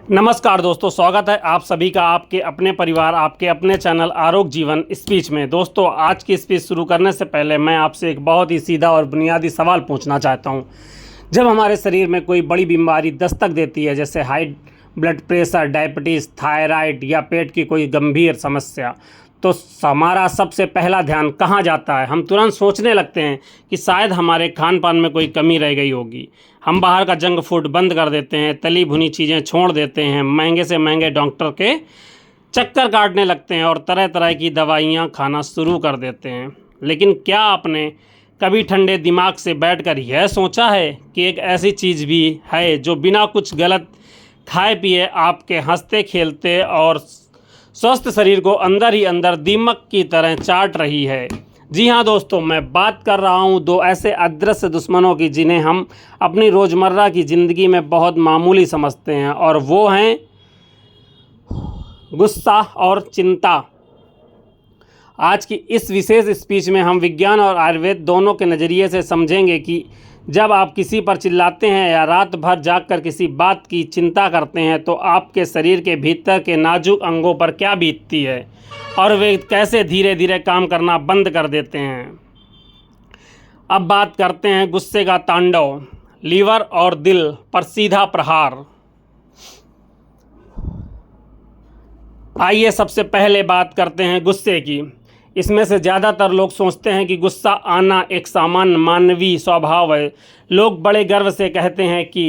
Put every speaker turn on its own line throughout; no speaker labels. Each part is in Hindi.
नमस्कार दोस्तों, स्वागत है आप सभी का आपके अपने परिवार आपके अपने चैनल आरोग्य जीवन स्पीच में। दोस्तों, आज की स्पीच शुरू करने से पहले मैं आपसे एक बहुत ही सीधा और बुनियादी सवाल पूछना चाहता हूं। जब हमारे शरीर में कोई बड़ी बीमारी दस्तक देती है, जैसे high blood pressure, diabetes, thyroid या पेट की कोई गंभीर समस्या, तो हमारा सबसे पहला ध्यान कहाँ जाता है? हम तुरंत सोचने लगते हैं कि शायद हमारे खान पान में कोई कमी रह गई होगी। हम बाहर का जंक फूड बंद कर देते हैं, तली भुनी चीज़ें छोड़ देते हैं, महंगे से महंगे डॉक्टर के चक्कर काटने लगते हैं और तरह तरह की दवाइयाँ खाना शुरू कर देते हैं। लेकिन क्या आपने कभी ठंडे दिमाग से बैठकर यह सोचा है कि एक ऐसी चीज़ भी है जो बिना कुछ गलत खाए पिए आपके हंसते खेलते और स्वस्थ शरीर को अंदर ही अंदर दीमक की तरह चाट रही है? जी हाँ दोस्तों, मैं बात कर रहा हूँ दो ऐसे अदृश्य दुश्मनों की जिन्हें हम अपनी रोज़मर्रा की ज़िंदगी में बहुत मामूली समझते हैं, और वो हैं गुस्सा और चिंता। आज की इस विशेष स्पीच में हम विज्ञान और आयुर्वेद दोनों के नज़रिए से समझेंगे कि जब आप किसी पर चिल्लाते हैं या रात भर जागकर किसी बात की चिंता करते हैं तो आपके शरीर के भीतर के नाजुक अंगों पर क्या बीतती है और वे कैसे धीरे धीरे काम करना बंद कर देते हैं। अब बात करते हैं गुस्से का तांडव, लीवर और दिल पर सीधा प्रहार। आइए सबसे पहले बात करते हैं गुस्से की। इसमें से ज़्यादातर लोग सोचते हैं कि गुस्सा आना एक सामान्य मानवीय स्वभाव है। लोग बड़े गर्व से कहते हैं कि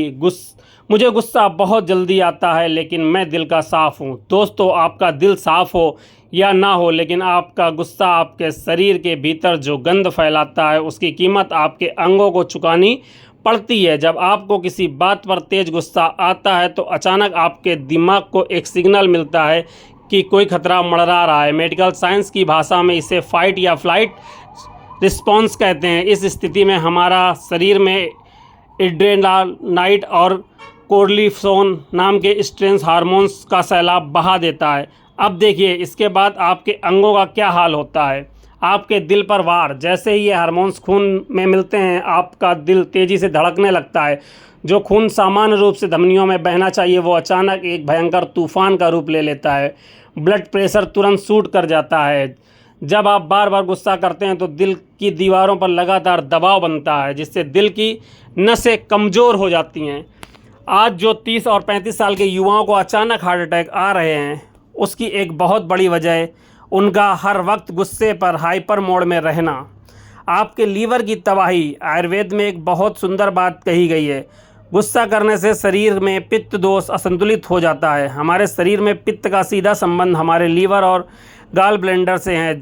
मुझे गुस्सा बहुत जल्दी आता है, लेकिन मैं दिल का साफ़ हूँ। दोस्तों, आपका दिल साफ़ हो या ना हो, लेकिन आपका गुस्सा आपके शरीर के भीतर जो गंध फैलाता है उसकी कीमत आपके अंगों को चुकानी पड़ती है। जब आपको किसी बात पर तेज़ गुस्सा आता है तो अचानक आपके दिमाग को एक सिग्नल मिलता है कि कोई खतरा मंडरा रहा है। मेडिकल साइंस की भाषा में इसे फाइट या फ्लाइट रिस्पॉन्स कहते हैं। इस स्थिति में हमारा शरीर में एड्रेनालाइन और कोर्टिसोल नाम के स्ट्रेस हार्मोन्स का सैलाब बहा देता है। अब देखिए इसके बाद आपके अंगों का क्या हाल होता है। आपके दिल पर वार, जैसे ही ये हार्मोन्स खून में मिलते हैं आपका दिल तेज़ी से धड़कने लगता है। जो खून सामान्य रूप से धमनियों में बहना चाहिए वो अचानक एक भयंकर तूफान का रूप ले लेता है। ब्लड प्रेशर तुरंत शूट कर जाता है। जब आप बार बार गुस्सा करते हैं तो दिल की दीवारों पर लगातार दबाव बनता है, जिससे दिल की नसें कमज़ोर हो जाती हैं। आज जो 30 और 35 साल के युवाओं को अचानक हार्ट अटैक आ रहे हैं, उसकी एक बहुत बड़ी वजह उनका हर वक्त गुस्से पर हाइपर मोड में रहना। आपके लीवर की तबाही। आयुर्वेद में एक बहुत सुंदर बात कही गई है, गुस्सा करने से शरीर में पित्त दोष असंतुलित हो जाता है। हमारे शरीर में पित्त का सीधा संबंध हमारे लीवर और गाल ब्लेंडर से है।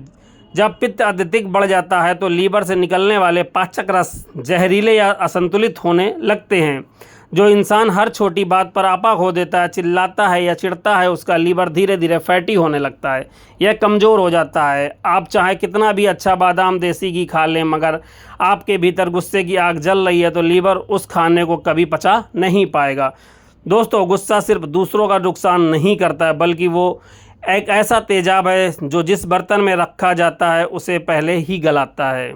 जब पित्त अत्यधिक बढ़ जाता है तो लीवर से निकलने वाले पाचक रस जहरीले या असंतुलित होने लगते हैं। जो इंसान हर छोटी बात पर आपा खो देता है, चिल्लाता है या चिढ़ता है, उसका लीवर धीरे धीरे फैटी होने लगता है, यह कमज़ोर हो जाता है। आप चाहे कितना भी अच्छा बादाम देसी घी खा लें, मगर आपके भीतर गुस्से की आग जल रही है तो लीवर उस खाने को कभी पचा नहीं पाएगा। दोस्तों, गुस्सा सिर्फ दूसरों का नुकसान नहीं करता है, बल्कि वो एक ऐसा तेजाब है जो जिस बर्तन में रखा जाता है उसे पहले ही गलाता है।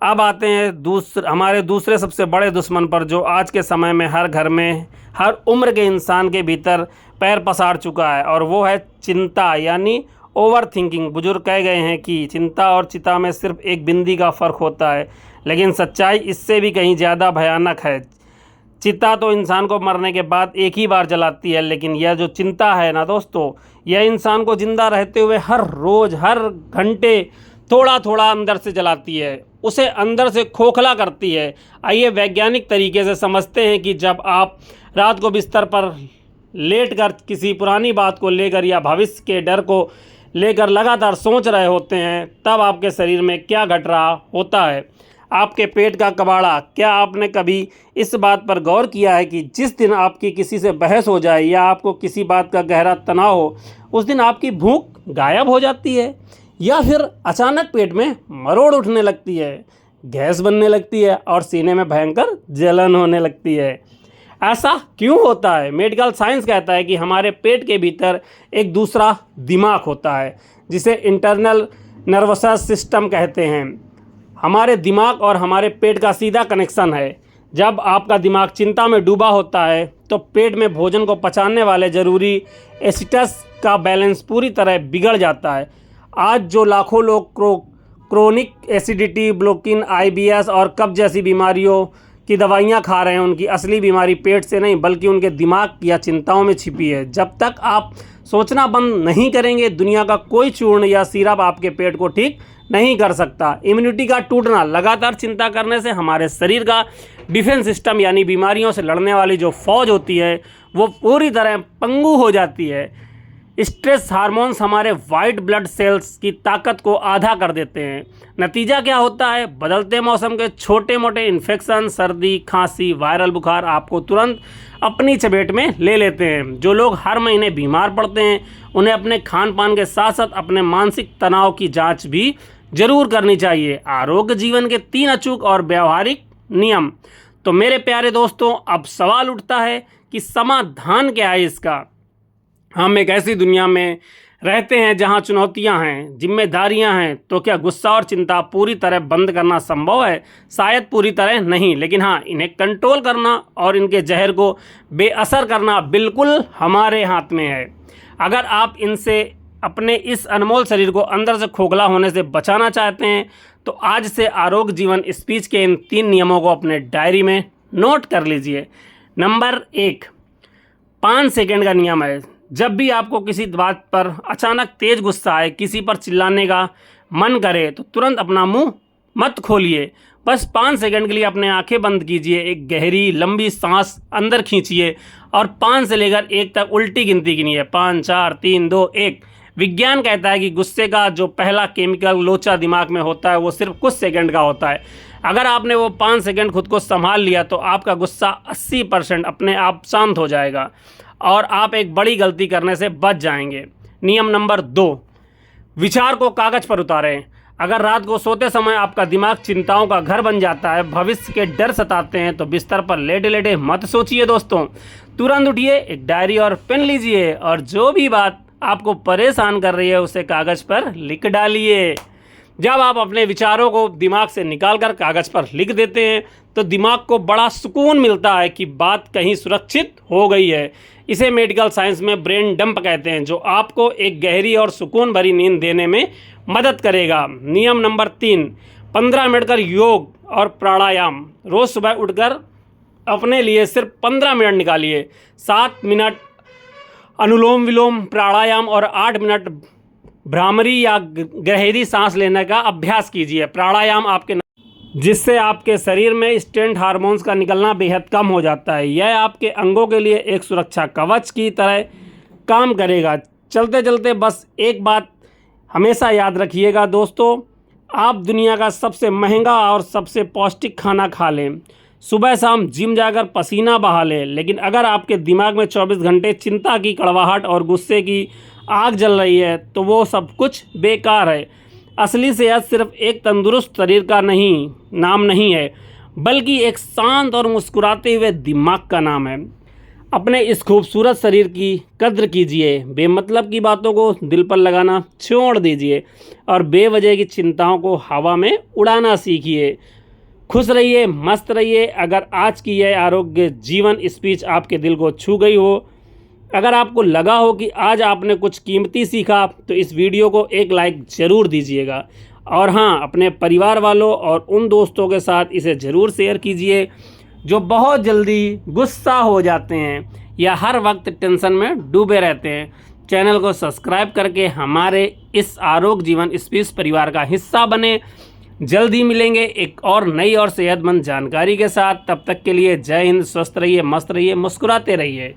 अब आते हैं हमारे दूसरे सबसे बड़े दुश्मन पर, जो आज के समय में हर घर में हर उम्र के इंसान के भीतर पैर पसार चुका है, और वो है चिंता यानी ओवर थिंकिंग। बुजुर्ग कह गए हैं कि चिंता और चिता में सिर्फ एक बिंदी का फ़र्क होता है, लेकिन सच्चाई इससे भी कहीं ज़्यादा भयानक है। चिता तो इंसान को मरने के बाद एक ही बार जलाती है, लेकिन यह जो चिंता है ना दोस्तों, यह इंसान को ज़िंदा रहते हुए हर रोज़ हर घंटे थोड़ा थोड़ा अंदर से जलाती है, उसे अंदर से खोखला करती है। आइए वैज्ञानिक तरीके से समझते हैं कि जब आप रात को बिस्तर पर लेटकर किसी पुरानी बात को लेकर या भविष्य के डर को लेकर लगातार सोच रहे होते हैं, तब आपके शरीर में क्या घट रहा होता है। आपके पेट का कबाड़ा। क्या आपने कभी इस बात पर गौर किया है कि जिस दिन आपकी किसी से बहस हो जाए या आपको किसी बात का गहरा तनाव हो, उस दिन आपकी भूख गायब हो जाती है, या फिर अचानक पेट में मरोड़ उठने लगती है, गैस बनने लगती है और सीने में भयंकर जलन होने लगती है? ऐसा क्यों होता है? मेडिकल साइंस कहता है कि हमारे पेट के भीतर एक दूसरा दिमाग होता है, जिसे इंटरनल नर्वस सिस्टम कहते हैं। हमारे दिमाग और हमारे पेट का सीधा कनेक्शन है। जब आपका दिमाग चिंता में डूबा होता है तो पेट में भोजन को पचाने वाले ज़रूरी एसिटस का बैलेंस पूरी तरह बिगड़ जाता है। आज जो लाखों लोग क्रोनिक एसिडिटी, ब्लोकिन, IBS और कब्ज जैसी बीमारियों की दवाइयाँ खा रहे हैं, उनकी असली बीमारी पेट से नहीं बल्कि उनके दिमाग या चिंताओं में छिपी है। जब तक आप सोचना बंद नहीं करेंगे, दुनिया का कोई चूर्ण या सिरप आपके पेट को ठीक नहीं कर सकता। इम्यूनिटी का टूटना, लगातार चिंता करने से हमारे शरीर का डिफेंस सिस्टम यानी बीमारियों से लड़ने वाली जो फौज होती है वो पूरी तरह पंगु हो जाती है। स्ट्रेस हार्मोन्स हमारे वाइट ब्लड सेल्स की ताकत को आधा कर देते हैं। नतीजा क्या होता है? बदलते मौसम के छोटे मोटे इन्फेक्शन, सर्दी, खांसी, वायरल बुखार आपको तुरंत अपनी चपेट में ले लेते हैं। जो लोग हर महीने बीमार पड़ते हैं उन्हें अपने खान पान के साथ साथ अपने मानसिक तनाव की जांच भी जरूर करनी चाहिए। आरोग्य जीवन के 3 अचूक और व्यावहारिक नियम। तो मेरे प्यारे दोस्तों, अब सवाल उठता है कि समाधान क्या है इसका। हम एक ऐसी दुनिया में रहते हैं जहां चुनौतियां हैं, जिम्मेदारियां हैं, तो क्या गुस्सा और चिंता पूरी तरह बंद करना संभव है? शायद पूरी तरह नहीं, लेकिन हाँ, इन्हें कंट्रोल करना और इनके जहर को बेअसर करना बिल्कुल हमारे हाथ में है। अगर आप इनसे अपने इस अनमोल शरीर को अंदर से खोखला होने से बचाना चाहते हैं तो आज से आरोग्य जीवन स्पीच के इन 3 नियमों को अपने डायरी में नोट कर लीजिए। नंबर 1, 5 सेकंड का नियम है। जब भी आपको किसी बात पर अचानक तेज गुस्सा आए, किसी पर चिल्लाने का मन करे, तो तुरंत अपना मुंह मत खोलिए। बस 5 सेकंड के लिए अपने आंखें बंद कीजिए, एक गहरी लंबी सांस अंदर खींचिए और 5 से लेकर 1 तक उल्टी गिनती गिनिए। 5, 4, 3, 2, 1। विज्ञान कहता है कि गुस्से का जो पहला केमिकल लोचा दिमाग में होता है वो सिर्फ कुछ सेकंड का होता है। अगर आपने वो 5 सेकंड खुद को संभाल लिया तो आपका गुस्सा 80% अपने आप शांत हो जाएगा और आप एक बड़ी गलती करने से बच जाएंगे। नियम नंबर 2, विचार को कागज पर उतारें। अगर रात को सोते समय आपका दिमाग चिंताओं का घर बन जाता है, भविष्य के डर सताते हैं, तो बिस्तर पर लेटे लेटे मत सोचिए दोस्तों। तुरंत उठिए, एक डायरी और पेन लीजिए और जो भी बात आपको परेशान कर रही है उसे कागज पर लिख डालिए। जब आप अपने विचारों को दिमाग से निकालकर कागज पर लिख देते हैं तो दिमाग को बड़ा सुकून मिलता है कि बात कहीं सुरक्षित हो गई है। इसे मेडिकल साइंस में ब्रेन डंप कहते हैं, जो आपको एक गहरी और सुकून भरी नींद देने में मदद करेगा। नियम नंबर 3, 15 मिनट का योग और प्राणायाम। रोज़ सुबह उठकर अपने लिए सिर्फ 15 मिनट निकालिए। 7 मिनट अनुलोम विलोम प्राणायाम और 8 मिनट भ्रामरी या गहरी सांस लेने का अभ्यास कीजिए। प्राणायाम जिससे आपके शरीर में स्ट्रेस हार्मोन्स का निकलना बेहद कम हो जाता है। यह आपके अंगों के लिए एक सुरक्षा कवच की तरह काम करेगा। चलते चलते बस एक बात हमेशा याद रखिएगा दोस्तों, आप दुनिया का सबसे महंगा और सबसे पौष्टिक खाना खा लें, सुबह शाम जिम जाकर पसीना बहा लें, लेकिन अगर आपके दिमाग में 24 घंटे चिंता की कड़वाहट और गुस्से की आग जल रही है तो वो सब कुछ बेकार है। असली सेहत सिर्फ एक तंदुरुस्त शरीर का नाम नहीं है, बल्कि एक शांत और मुस्कुराते हुए दिमाग का नाम है। अपने इस खूबसूरत शरीर की कद्र कीजिए, बेमतलब की बातों को दिल पर लगाना छोड़ दीजिए और बेवजह की चिंताओं को हवा में उड़ाना सीखिए। खुश रहिए, मस्त रहिए। अगर आज की यह आरोग्य जीवन स्पीच आपके दिल को छू गई हो, अगर आपको लगा हो कि आज आपने कुछ कीमती सीखा, तो इस वीडियो को एक लाइक ज़रूर दीजिएगा। और हाँ, अपने परिवार वालों और उन दोस्तों के साथ इसे ज़रूर शेयर कीजिए जो बहुत जल्दी गुस्सा हो जाते हैं या हर वक्त टेंशन में डूबे रहते हैं। चैनल को सब्सक्राइब करके हमारे इस आरोग्य जीवन स्पीच परिवार का हिस्सा बने। जल्दी मिलेंगे एक और नई और सेहतमंद जानकारी के साथ। तब तक के लिए जय हिंद, स्वस्थ रहिए, मस्त रहिए, मुस्कुराते रहिए।